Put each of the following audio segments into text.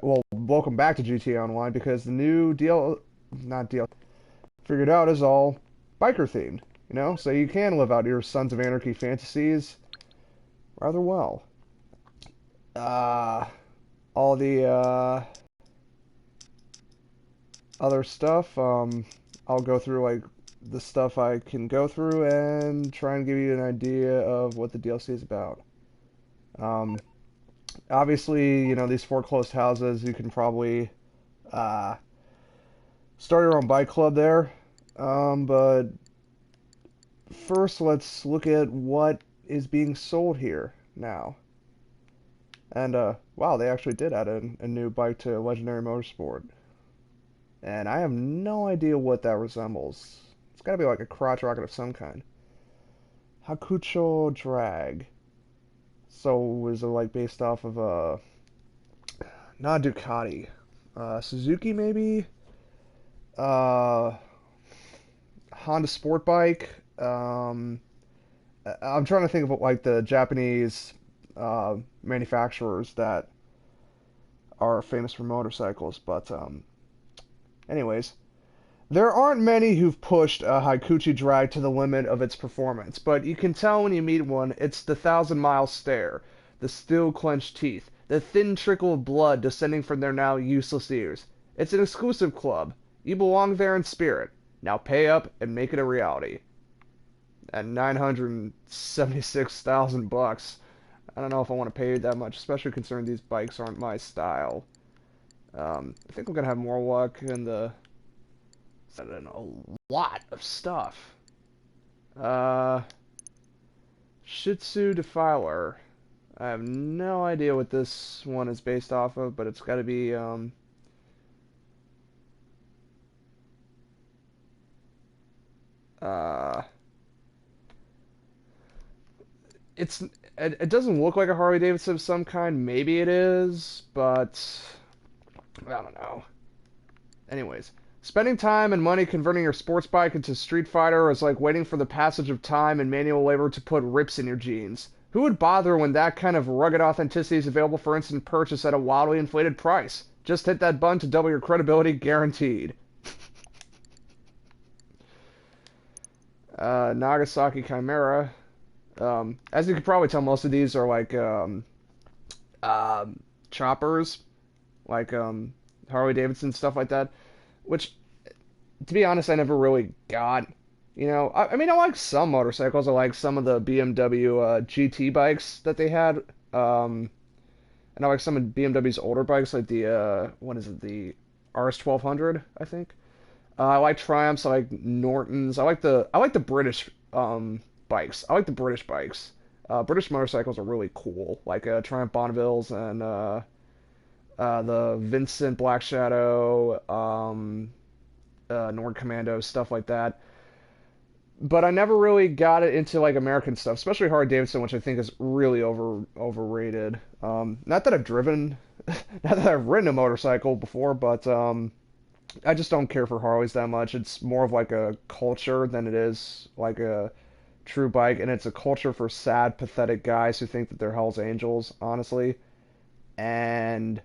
well, welcome back to GTA Online because the new deal, not deal, figured out is all biker themed. So you can live out your Sons of Anarchy fantasies rather well. Uh, all the other stuff, I'll go through like the stuff I can go through and try and give you an idea of what the DLC is about. Um, Obviously, these foreclosed houses, you can probably uh, start your own bike club there. But first, let's look at what is being sold here now. And, wow, they actually did add a new bike to Legendary Motorsport. And I have no idea what that resembles. It's gotta be like a crotch rocket of some kind. Hakucho Drag. So, is it like based off of not Ducati. Suzuki, maybe? Uh, Honda Sport Bike. I'm trying to think of like the Japanese manufacturers that are famous for motorcycles, but anyways, there aren't many who've pushed a Haikuchi drag to the limit of its performance, but you can tell when you meet one, it's the thousand-mile stare, the steel-clenched teeth, the thin trickle of blood descending from their now useless ears. It's an exclusive club. You belong there in spirit. Now pay up and make it a reality. At 976,000 bucks. I don't know if I want to pay that much, especially considering these bikes aren't my style. I think I'm gonna have more luck in the a lot of stuff. Uh, Shih Tzu Defiler. I have no idea what this one is based off of, but it's got to be uh, it's it doesn't look like a Harley Davidson of some kind. Maybe it is, but I don't know. Anyways, spending time and money converting your sports bike into Street Fighter is like waiting for the passage of time and manual labor to put rips in your jeans. Who would bother when that kind of rugged authenticity is available for instant purchase at a wildly inflated price? Just hit that button to double your credibility, guaranteed. Nagasaki Chimera. As you can probably tell, most of these are like choppers, like Harley Davidson stuff like that. Which, to be honest, I never really got. I mean, I like some motorcycles. I like some of the BMW GT bikes that they had. Um, and I like some of BMW's older bikes, like the what is it, the RS 1200, I think. I like Triumphs. I like Nortons. I like the British bikes. I like the British bikes. British motorcycles are really cool, like Triumph Bonnevilles and the Vincent Black Shadow, Nord Commando, stuff like that. But I never really got it into like American stuff, especially Harley Davidson, which I think is really overrated. Not that I've driven, not that I've ridden a motorcycle before, but I just don't care for Harleys that much. It's more of like a culture than it is like a true bike, and it's a culture for sad, pathetic guys who think that they're Hell's Angels, honestly, and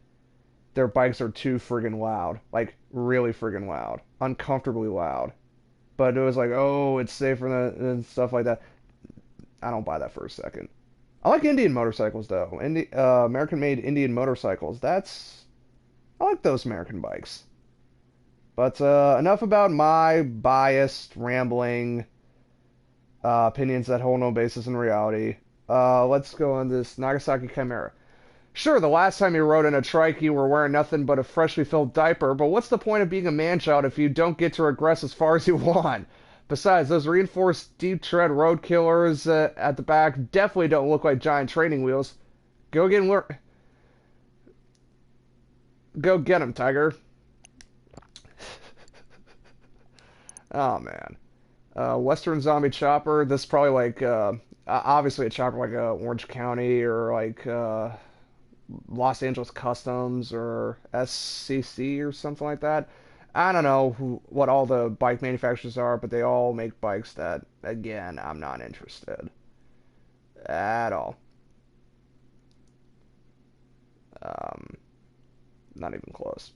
their bikes are too friggin' loud, like really friggin' loud, uncomfortably loud. But it was like, oh, it's safer and stuff like that. I don't buy that for a second. I like Indian motorcycles though. American-made Indian motorcycles. I like those American bikes. But enough about my biased, rambling opinions that hold no basis in reality. Let's go on this Nagasaki Chimera. Sure, the last time you rode in a trike, you were wearing nothing but a freshly filled diaper, but what's the point of being a man-child if you don't get to regress as far as you want? Besides, those reinforced deep tread road killers at the back definitely don't look like giant training wheels. Go get 'em, go get 'em, Tiger. Oh man. Western Zombie Chopper. This is probably like obviously a chopper like Orange County or like Los Angeles Customs or SCC or something like that. I don't know what all the bike manufacturers are, but they all make bikes that, again, I'm not interested at all. Um, not even close.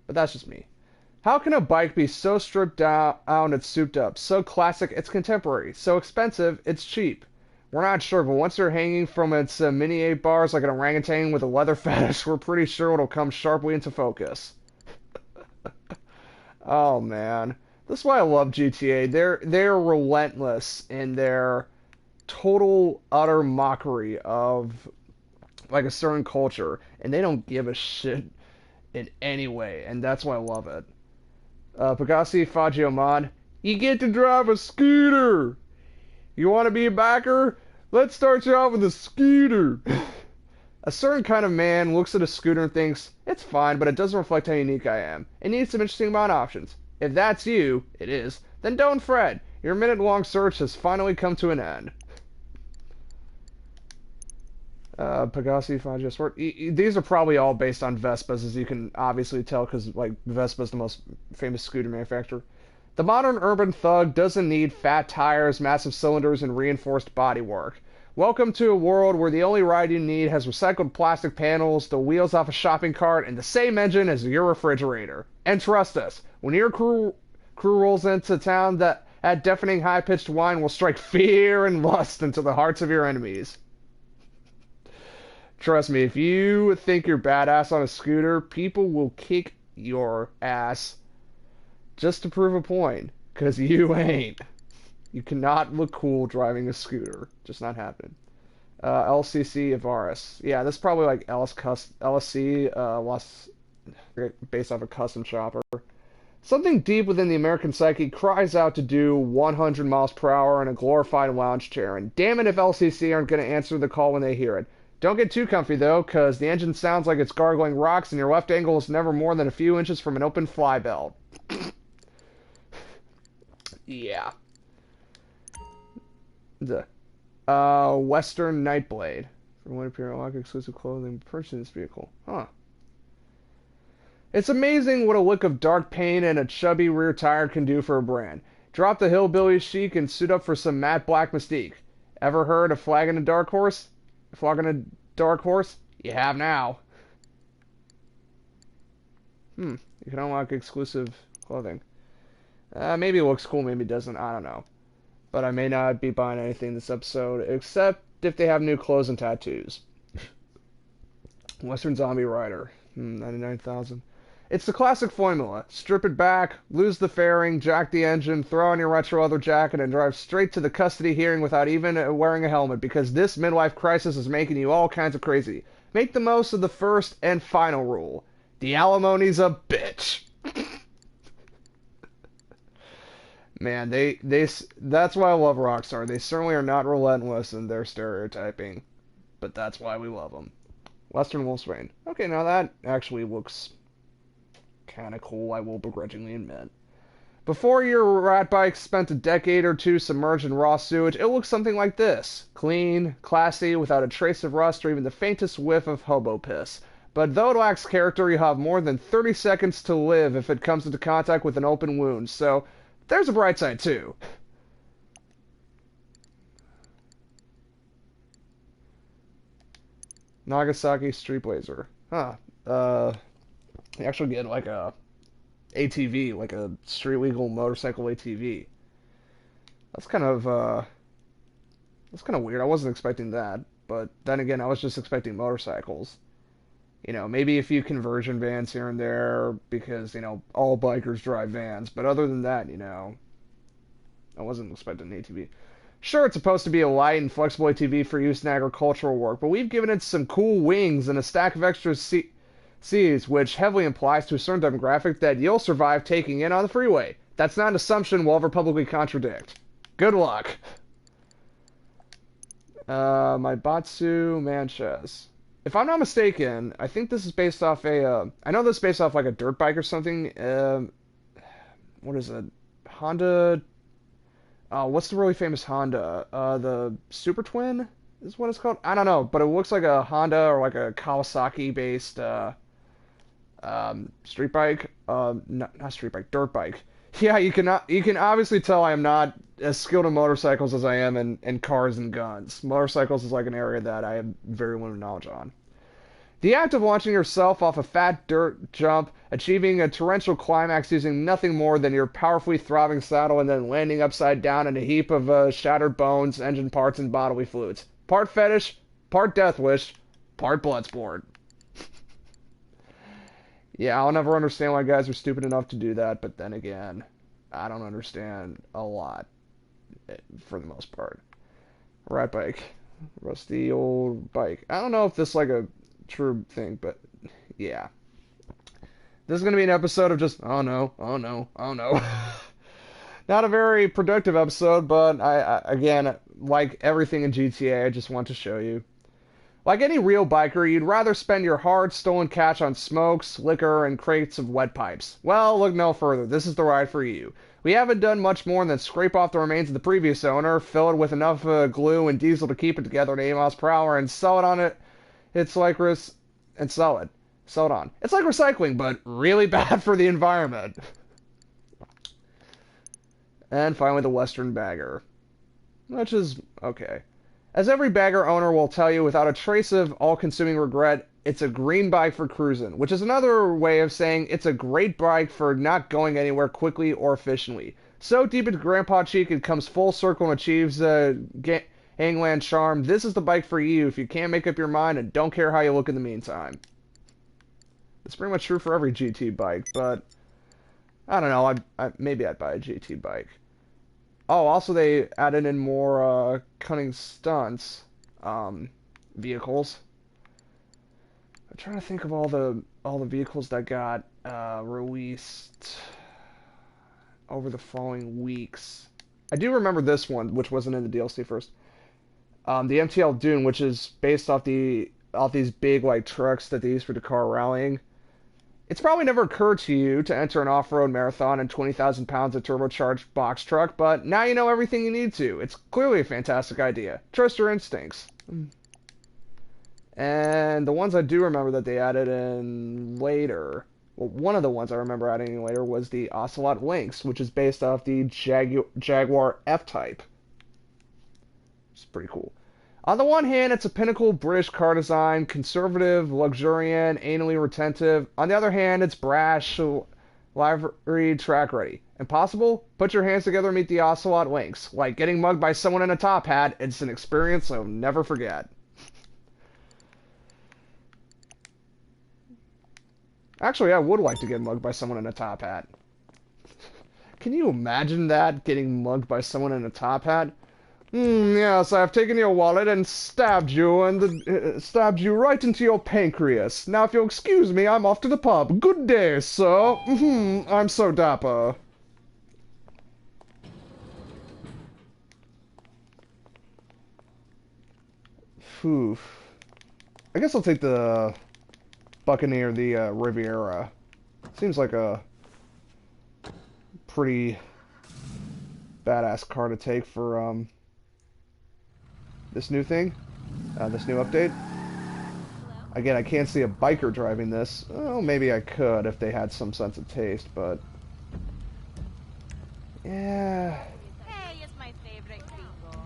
But that's just me. How can a bike be so stripped down it's souped up, so classic it's contemporary, so expensive it's cheap? We're not sure, but once they're hanging from its mini 8 bars like an orangutan with a leather fetish, we're pretty sure it'll come sharply into focus. Oh man, this is why I love GTA. They're relentless in their total utter mockery of like a certain culture, and they don't give a shit in any way, and that's why I love it. Pegasi Fagio Mod, you get to drive a scooter. You want to be a backer? Let's start you off with a scooter. A certain kind of man looks at a scooter and thinks, it's fine, but it doesn't reflect how unique I am. It needs some interesting mod options. If that's you, it is, then don't fret. Your minute-long search has finally come to an end. Pegasi, Fagio Sport. These are probably all based on Vespas, as you can obviously tell, because like Vespa's the most famous scooter manufacturer. The modern urban thug doesn't need fat tires, massive cylinders, and reinforced bodywork. Welcome to a world where the only ride you need has recycled plastic panels, the wheels off a shopping cart, and the same engine as your refrigerator. And trust us, when your crew rolls into town, that deafening high-pitched whine will strike fear and lust into the hearts of your enemies. Trust me, if you think you're badass on a scooter, people will kick your ass just to prove a point, because you ain't. You cannot look cool driving a scooter. Just not happening. LCC Avaris. Yeah, this is probably like LSC, based off a custom shopper. Something deep within the American psyche cries out to do 100 miles per hour in a glorified lounge chair, and damn it if LCC aren't going to answer the call when they hear it. Don't get too comfy though, because the engine sounds like it's gargling rocks and your left angle is never more than a few inches from an open fly belt. Yeah. The Western Nightblade. For one appearance, lock exclusive clothing purchased in this vehicle. Huh. It's amazing what a look of dark paint and a chubby rear tire can do for a brand. Drop the hillbilly chic and suit up for some matte black mystique. Ever heard of Flogging a Dark Horse? Flogging a Dark Horse? You have now. You can unlock exclusive clothing. Maybe it looks cool, maybe it doesn't, I don't know. But I may not be buying anything this episode, except if they have new clothes and tattoos. Western Zombie Rider. 99,000. It's the classic formula. Strip it back, lose the fairing, jack the engine, throw on your retro leather jacket, and drive straight to the custody hearing without even wearing a helmet, because this midlife crisis is making you all kinds of crazy. Make the most of the first and final rule. The alimony's a bitch. Man, that's why I love Rockstar. They certainly are not relentless in their stereotyping, but that's why we love them. Western Wolfsbane. Okay, now that actually looks kind of cool, I will begrudgingly admit. Before your rat bike spent a decade or two submerged in raw sewage, it looks something like this. Clean, classy, without a trace of rust or even the faintest whiff of hobo piss. But though it lacks character, you have more than 30 seconds to live if it comes into contact with an open wound, so there's a bright side too. Nagasaki Street Blazer. Huh. You actually get like a ATV, like a street legal motorcycle ATV. That's kind of weird. I wasn't expecting that, but then again, I was just expecting motorcycles. You know, maybe a few conversion vans here and there because, you know, all bikers drive vans, but other than that, you know, I wasn't expecting an ATV. Sure, it's supposed to be a light and flexible ATV for use in agricultural work, but we've given it some cool wings and a stack of extra C's, which heavily implies to a certain demographic that you'll survive taking it on the freeway. That's not an assumption we'll ever publicly contradict. Good luck. My Batsu Manches. If I'm not mistaken, I think this is based off I know this is based off like a dirt bike or something. What is it? Honda. What's the really famous Honda? The Super Twin is what it's called. I don't know, but it looks like a Honda or like a Kawasaki-based street bike. Not street bike, dirt bike. Yeah, you can obviously tell I am not as skilled in motorcycles as I am in cars and guns. Motorcycles is like an area that I have very limited knowledge on. The act of launching yourself off a fat dirt jump, achieving a torrential climax using nothing more than your powerfully throbbing saddle, and then landing upside down in a heap of shattered bones, engine parts, and bodily fluids. Part fetish, part death wish, part bloodsport. Yeah, I'll never understand why guys are stupid enough to do that, but then again, I don't understand a lot, for the most part. Rat bike. Rusty old bike. I don't know if this is like a true thing, but yeah. This is going to be an episode of just, oh no, oh no, oh no. Not a very productive episode, but again, like everything in GTA, I just want to show you. Like any real biker, you'd rather spend your hard-stolen cash on smokes, liquor, and crates of wet pipes. Well, look no further. This is the ride for you. We haven't done much more than scrape off the remains of the previous owner, fill it with enough glue and diesel to keep it together at 80 miles per hour, and sell it on it. It's like and sell it. Sell it on. It's like recycling, but really bad for the environment. And finally, the Western Bagger, which is okay. As every bagger owner will tell you without a trace of all-consuming regret, it's a green bike for cruising, which is another way of saying it's a great bike for not going anywhere quickly or efficiently. So deep into Grandpa Cheek it comes full circle and achieves gangland charm. This is the bike for you if you can't make up your mind and don't care how you look in the meantime. It's pretty much true for every GT bike, but I don't know, maybe I'd buy a GT bike. Oh, also they added in more cunning stunts vehicles. I'm trying to think of all the vehicles that got released over the following weeks. I do remember this one, which wasn't in the DLC first. The MTL Dune, which is based off these big like trucks that they use for Dakar rallying. It's probably never occurred to you to enter an off-road marathon in 20,000 pounds of turbocharged box truck, but now you know everything you need to. It's clearly a fantastic idea. Trust your instincts. And the ones I do remember that they added in later, well, one of the ones I remember adding in later was the Ocelot Lynx, which is based off the Jaguar F-Type. It's pretty cool. On the one hand, it's a pinnacle British car design, conservative, luxuriant, anally retentive. On the other hand, it's brash, livery, track ready. Impossible? Put your hands together and meet the Ocelot Lynx. Like getting mugged by someone in a top hat, it's an experience I'll never forget. Actually, I would like to get mugged by someone in a top hat. Can you imagine that, getting mugged by someone in a top hat? Yes, I've taken your wallet and stabbed you, stabbed you right into your pancreas. Now, if you'll excuse me, I'm off to the pub. Good day, sir. I'm so dapper. Phew. I guess I'll take the Buccaneer, the Riviera. Seems like a pretty badass car to take for, this new thing, this new update. Again, I can't see a biker driving this. Oh, maybe I could if they had some sense of taste, but yeah. Hey, it's my favorite gringo.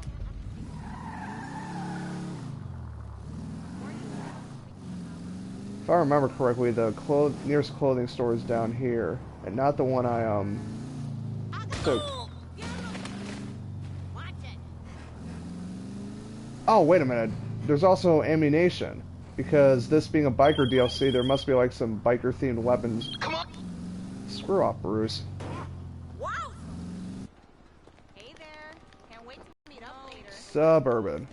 If I remember correctly, the nearest clothing store is down here, and not the one I took. Oh, wait a minute. There's also ammunition. Because this being a biker DLC, there must be like some biker-themed weapons. Come on. Screw off, Bruce. Wow. Hey there. Can't wait to meet up later. Suburban.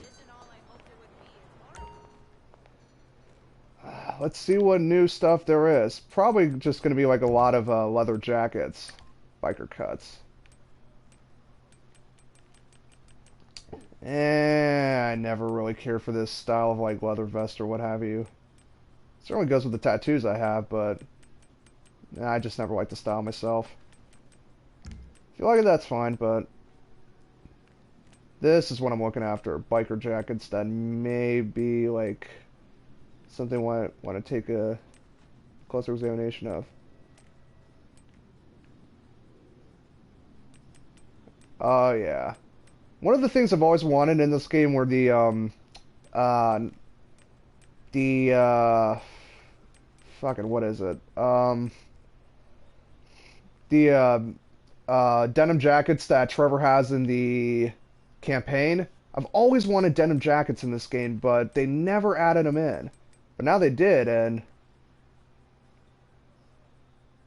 Let's see what new stuff there is. Probably just going to be like a lot of leather jackets. Biker cuts. I never really cared for this style of like leather vest or what have you. It certainly goes with the tattoos I have, but I just never liked the style myself. If you like it, that's fine, but this is what I'm looking after. Biker jackets that may be like something I want to take a closer examination of. Oh yeah. One of the things I've always wanted in this game were the The fucking what is it? The denim jackets that Trevor has in the campaign. I've always wanted denim jackets in this game, but they never added them in. But now they did, and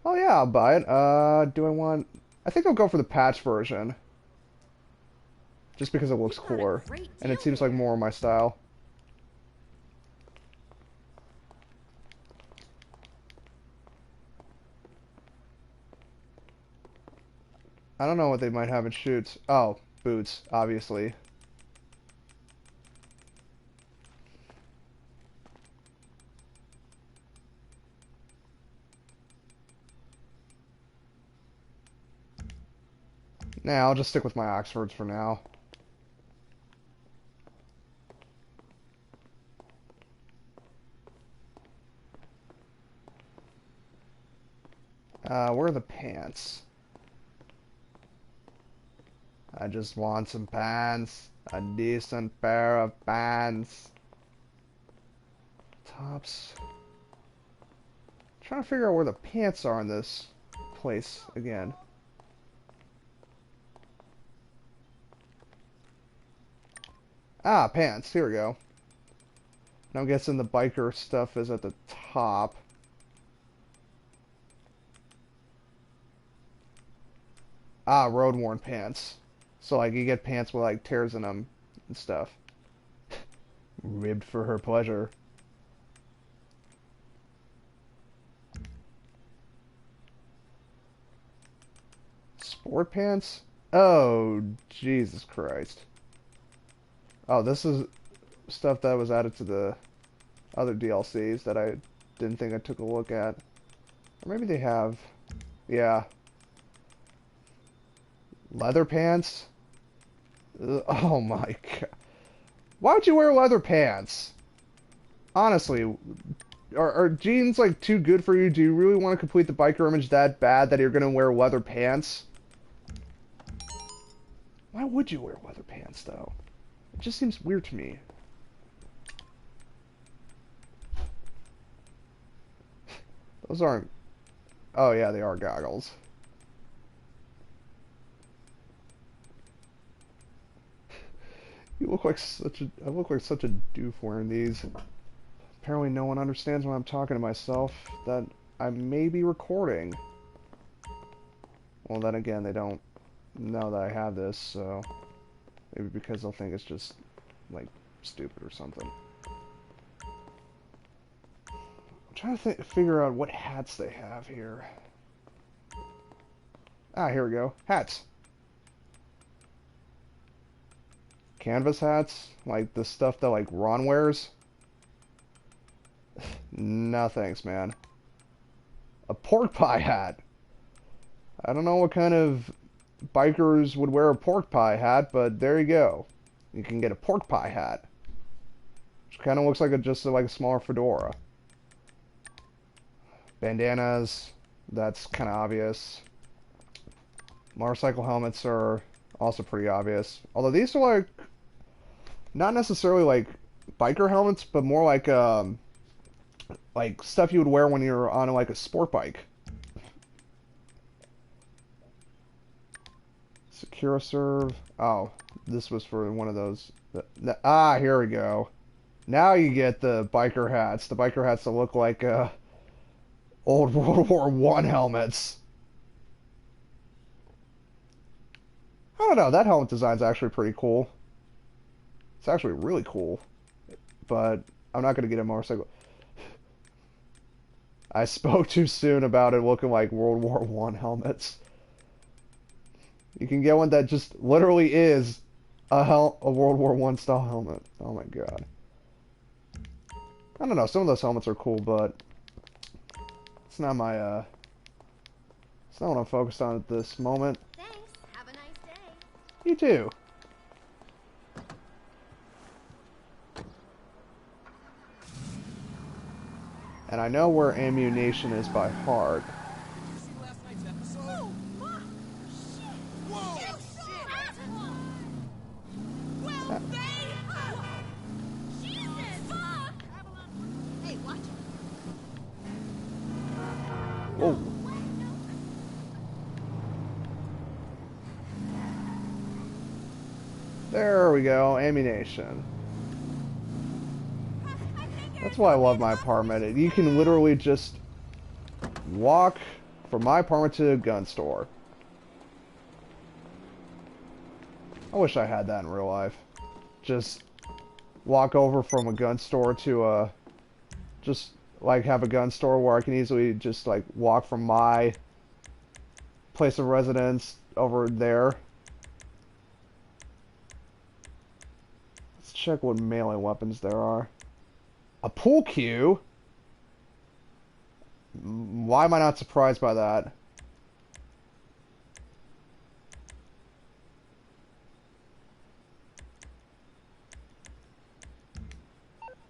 oh yeah, I'll buy it. Do I want? I think I'll go for the patch version, just because it looks cooler, and it seems like more my style. I don't know what they might have in shoots. Oh, boots, obviously. Nah, I'll just stick with my Oxfords for now. Where are the pants? I just want some pants. A decent pair of pants. Tops. Trying to figure out where the pants are in this place again. Ah, pants. Here we go. Now I'm guessing the biker stuff is at the top. Ah, road worn pants. So like you get pants with like tears in them and stuff. Ribbed for her pleasure. Sport pants? Oh, Jesus Christ. Oh, this is stuff that was added to the other DLCs that I didn't think I took a look at. Or maybe they have. Yeah. Leather pants? Oh my god. Why would you wear leather pants? Honestly, are jeans like too good for you? Do you really want to complete the biker image that bad that you're gonna wear leather pants? Why would you wear leather pants though? It just seems weird to me. Those aren't... Oh yeah, they are goggles. You look like such a... I look like such a doof wearing these. Apparently no one understands when I'm talking to myself that I may be recording. Well, then again, they don't know that I have this, so... Maybe because they'll think it's just, like, stupid or something. I'm trying to figure out what hats they have here. Ah, here we go. Hats. Canvas hats? Like the stuff that, like, Ron wears? No thanks, man. A pork pie hat. I don't know what kind of bikers would wear a pork pie hat, but there you go. You can get a pork pie hat. Which kind of looks like just like a smaller fedora. Bandanas, that's kind of obvious. Motorcycle helmets are also pretty obvious. Although these are like, not necessarily like biker helmets, but more like stuff you would wear when you're on like a sport bike. SecuraServe. Oh, this was for one of those. Ah, here we go. Now you get the biker hats. The biker hats that look like old World War I helmets. I don't know. That helmet design's actually pretty cool. It's actually really cool. But I'm not going to get a motorcycle. I spoke too soon about it looking like World War I helmets. You can get one that just literally is a World War I style helmet. Oh my god. I don't know, some of those helmets are cool, but it's not my it's not what I'm focused on at this moment. Thanks. Have a nice day. You too. And I know where ammunition is by heart. Oh. There we go, ammunition. That's why I love my apartment. You can literally just walk from my apartment to a gun store. I wish I had that in real life. Just walk over from a gun store to a... Just, like, have a gun store where I can easily just, like, walk from my place of residence over there. Let's check what melee weapons there are. A pool cue? Why am I not surprised by that?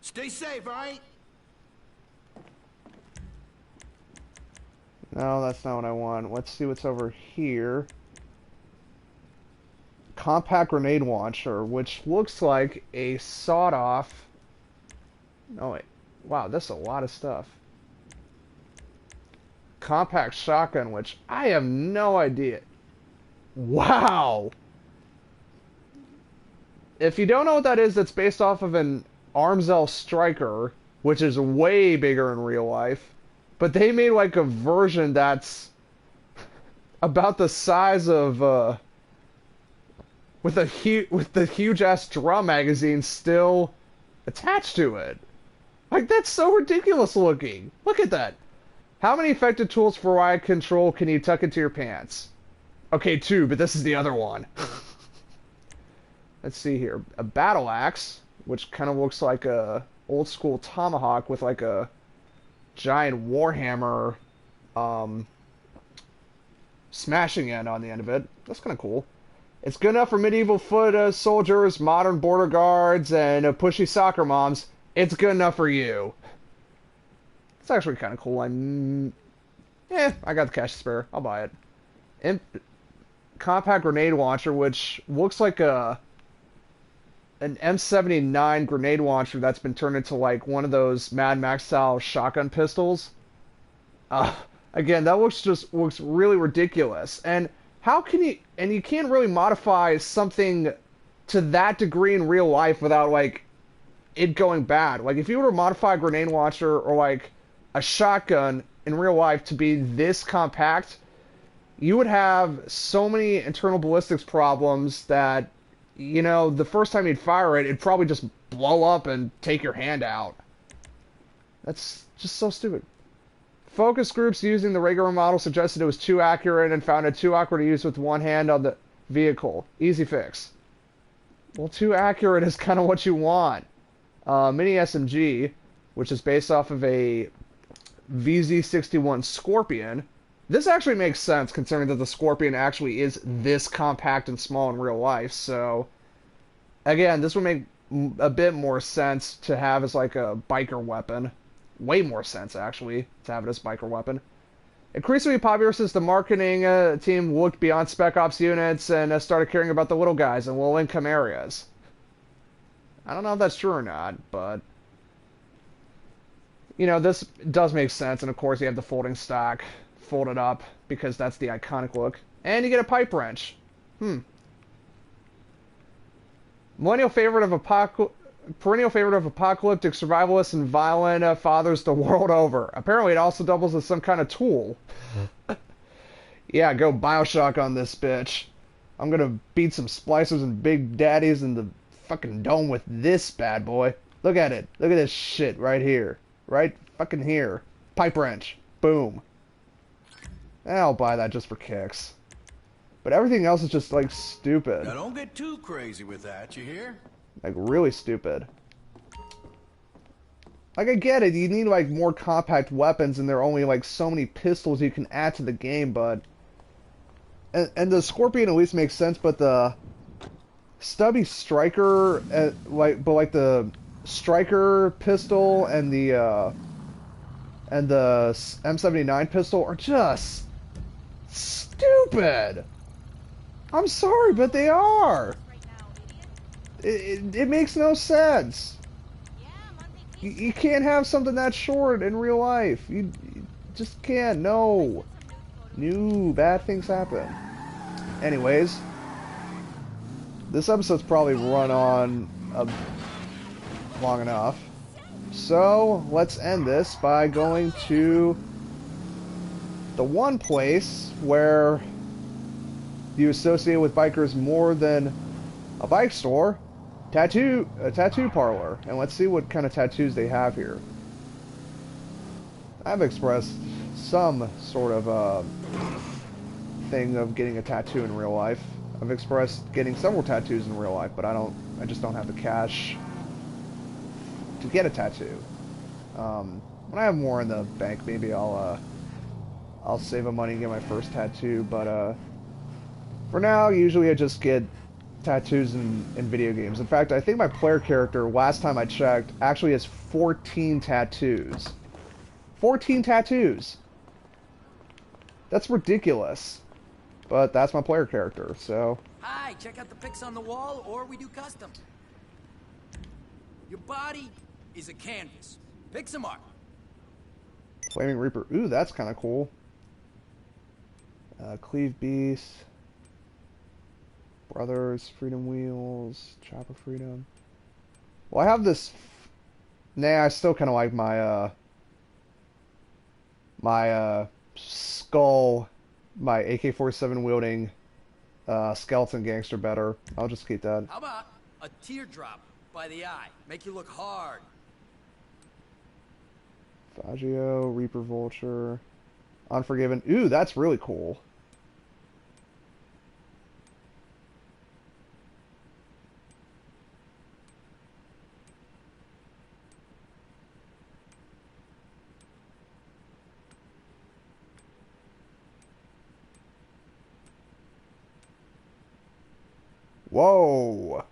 Stay safe, alright? No, that's not what I want. Let's see what's over here. Compact grenade launcher, which looks like a sawed-off... Oh, wait. Wow, that's a lot of stuff. Compact shotgun, which I have no idea. Wow! If you don't know what that is, that's based off of an Armzel Striker, which is way bigger in real life. But they made like a version that's about the size of with the huge ass drum magazine still attached to it. Like, that's so ridiculous looking. Look at that. How many effective tools for riot control can you tuck into your pants? Okay, 2, but this is the other one. Let's see here. A battle axe, which kind of looks like a old school tomahawk with like a giant warhammer smashing end on the end of it. That's kind of cool. It's good enough for medieval foot soldiers, modern border guards, and pushy soccer moms. It's good enough for you. It's actually kind of cool. I got the cash to spare. I'll buy it. Compact grenade launcher, which looks like an M79 grenade launcher that's been turned into like one of those Mad Max style shotgun pistols. Again, that looks really ridiculous. And how can you... And you can't really modify something to that degree in real life without like it going bad. Like, if you were to modify a grenade launcher or like a shotgun in real life to be this compact, you would have so many internal ballistics problems that, you know, the first time you'd fire it, it'd probably just blow up and take your hand out. That's just so stupid. Focus groups using the regular model suggested it was too accurate and found it too awkward to use with one hand on the vehicle. Easy fix. Well, too accurate is kind of what you want. Mini SMG, which is based off of a VZ61 Scorpion. This actually makes sense considering that the Scorpion actually is this compact and small in real life. So, again, this would make a bit more sense to have as like a biker weapon. Way more sense, actually, to have it as a biker weapon. Increasingly popular since the marketing team looked beyond Spec Ops units and started caring about the little guys in low-income areas. I don't know if that's true or not, but... You know, this does make sense, and of course you have the folding stock folded up, because that's the iconic look. And you get a pipe wrench. Perennial favorite of apocalyptic survivalists and violent fathers the world over. Apparently it also doubles as some kind of tool. Yeah, go Bioshock on this bitch. I'm gonna beat some splicers and big daddies in the fucking dome with this bad boy. Look at it. Look at this shit right here. Right fucking here. Pipe wrench. Boom. I'll buy that just for kicks. But everything else is just, like, stupid. Now don't get too crazy with that, you hear? Like, really stupid. Like, I get it, you need, like, more compact weapons, and there are only, like, so many pistols you can add to the game, but... And the Scorpion at least makes sense, but the... Stubby Striker, but the Striker pistol and the M79 pistol are just... stupid! I'm sorry, but they are! It makes no sense. You can't have something that short in real life. Just can't. No. New bad things happen. Anyways, this episode's probably run on long enough. So, let's end this by going to the one place where you associate with bikers more than a bike store, a tattoo parlor. And let's see what kind of tattoos they have here. I've expressed some sort of thing of getting a tattoo in real life. I've expressed getting several tattoos in real life, but I just don't have the cash to get a tattoo. When I have more in the bank, maybe I'll save up money and get my first tattoo, but for now, usually I just get tattoos in video games. In fact, I think my player character, last time I checked, actually has 14 tattoos. 14 tattoos! That's ridiculous. But that's my player character, so... Hi, check out the pics on the wall, or we do custom. Your body is a canvas. Pick some art. Flaming Reaper. Ooh, that's kind of cool. Cleave Beast. Brothers, Freedom Wheels, Chopper Freedom. Well, I have this... Nah, I still kind of like my skull, my AK-47 wielding skeleton gangster better. I'll just keep that. How about a teardrop by the eye? Make you look hard. Faggio, Reaper Vulture, Unforgiven. Ooh, that's really cool. Whoa!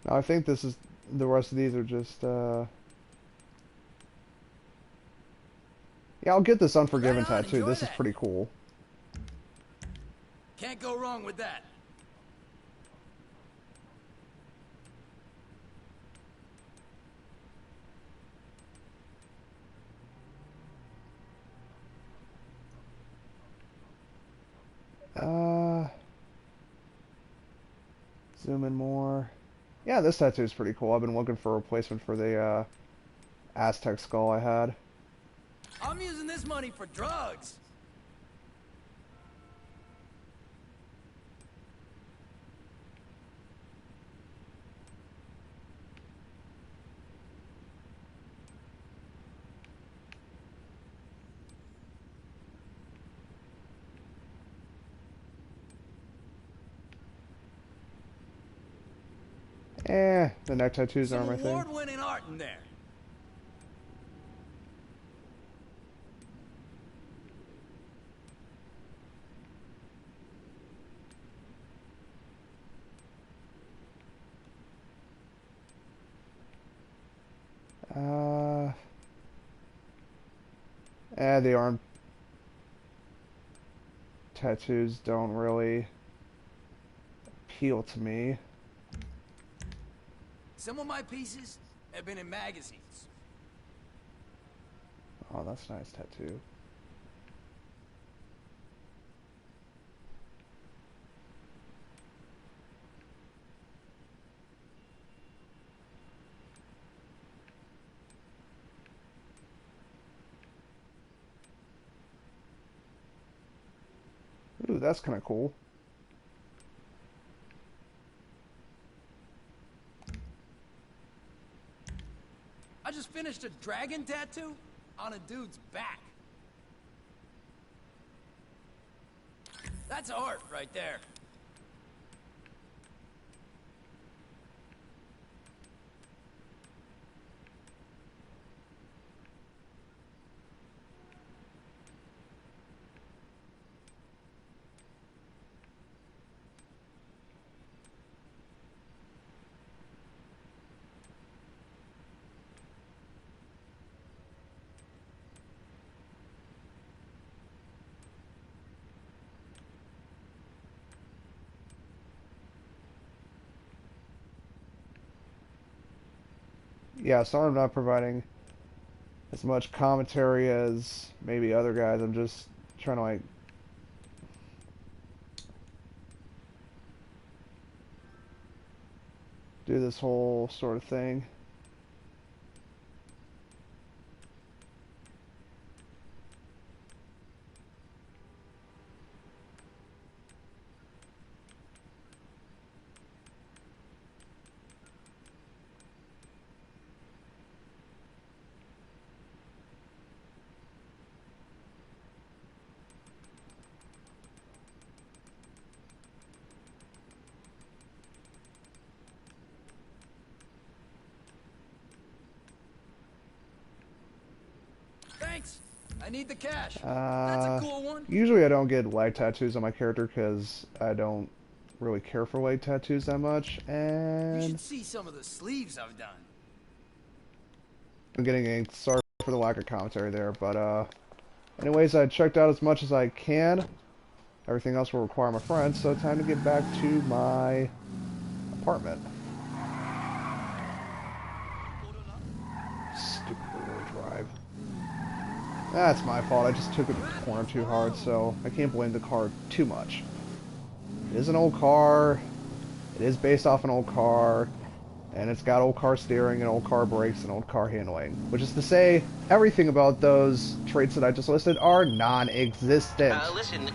Now I think this is the rest of these are just yeah, I'll get this Unforgiven Right on, tattoo. enjoy This is that. pretty cool. Can't go wrong with that. Zoom in more. Yeah, this tattoo is pretty cool. I've been looking for a replacement for the Aztec skull I had. I'm using this money for drugs. The neck tattoos Some aren't my thing. award-winning art in there. The arm tattoos don't really appeal to me. Some of my pieces have been in magazines. Oh, that's a nice tattoo. Ooh, that's kind of cool. I just finished a dragon tattoo on a dude's back. That's art right there. yeah, sorry I'm not providing as much commentary as maybe other guys. I'm just trying to like do this whole sort of thing. Thanks. I need the cash. That's a cool one. Usually I don't get leg tattoos on my character because I don't really care for leg tattoos that much, You and should see some of the sleeves I've done. I'm getting inked. Sorry for the lack of commentary there, but anyways, I checked out as much as I can. Everything else will require my friends, so time to get back to my apartment. Stupid four-wheel drive. That's my fault. I just took it to the corner too hard, so I can't blame the car too much. It is an old car. It is based off an old car. And it's got old car steering and old car brakes and old car handling. Which is to say, everything about those traits that I just listed are non-existent. Listen.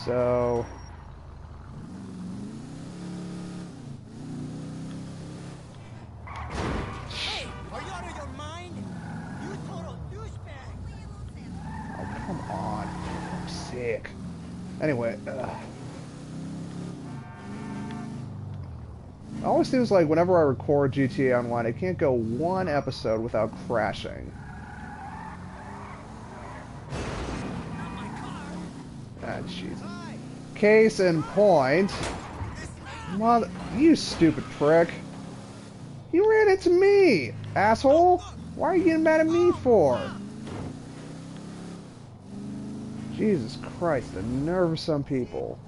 So... Hey, are you out of your mind? You total douchebag. Oh, come on. I'm sick. Anyway, it always seems like whenever I record GTA Online, I can't go one episode without crashing. Ah, jeez. Case in point... Mother... You stupid prick. You ran into me, asshole! Why are you getting mad at me for? Jesus Christ, the nerve of some people.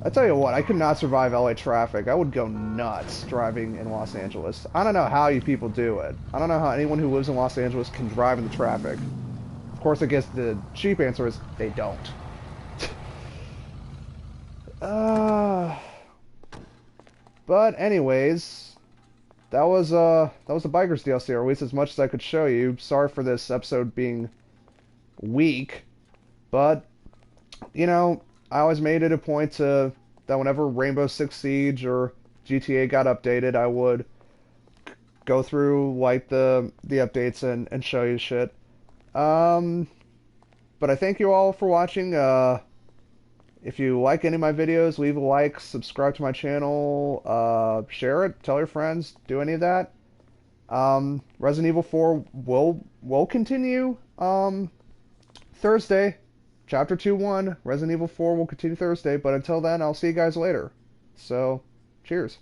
I tell you what, I could not survive LA traffic. I would go nuts driving in Los Angeles. I don't know how you people do it. I don't know how anyone who lives in Los Angeles can drive in the traffic. Of course, I guess the cheap answer is they don't. But anyways, that was the Bikers DLC, or at least as much as I could show you. Sorry for this episode being weak, but you know, I always made it a point to that whenever Rainbow Six Siege or GTA got updated, I would go through like the updates and show you shit. But I thank you all for watching. If you like any of my videos, leave a like, subscribe to my channel, share it, tell your friends, do any of that. Resident Evil 4 will continue Thursday. Chapter 2-1, Resident Evil 4 will continue Thursday, but until then, I'll see you guys later. So, cheers.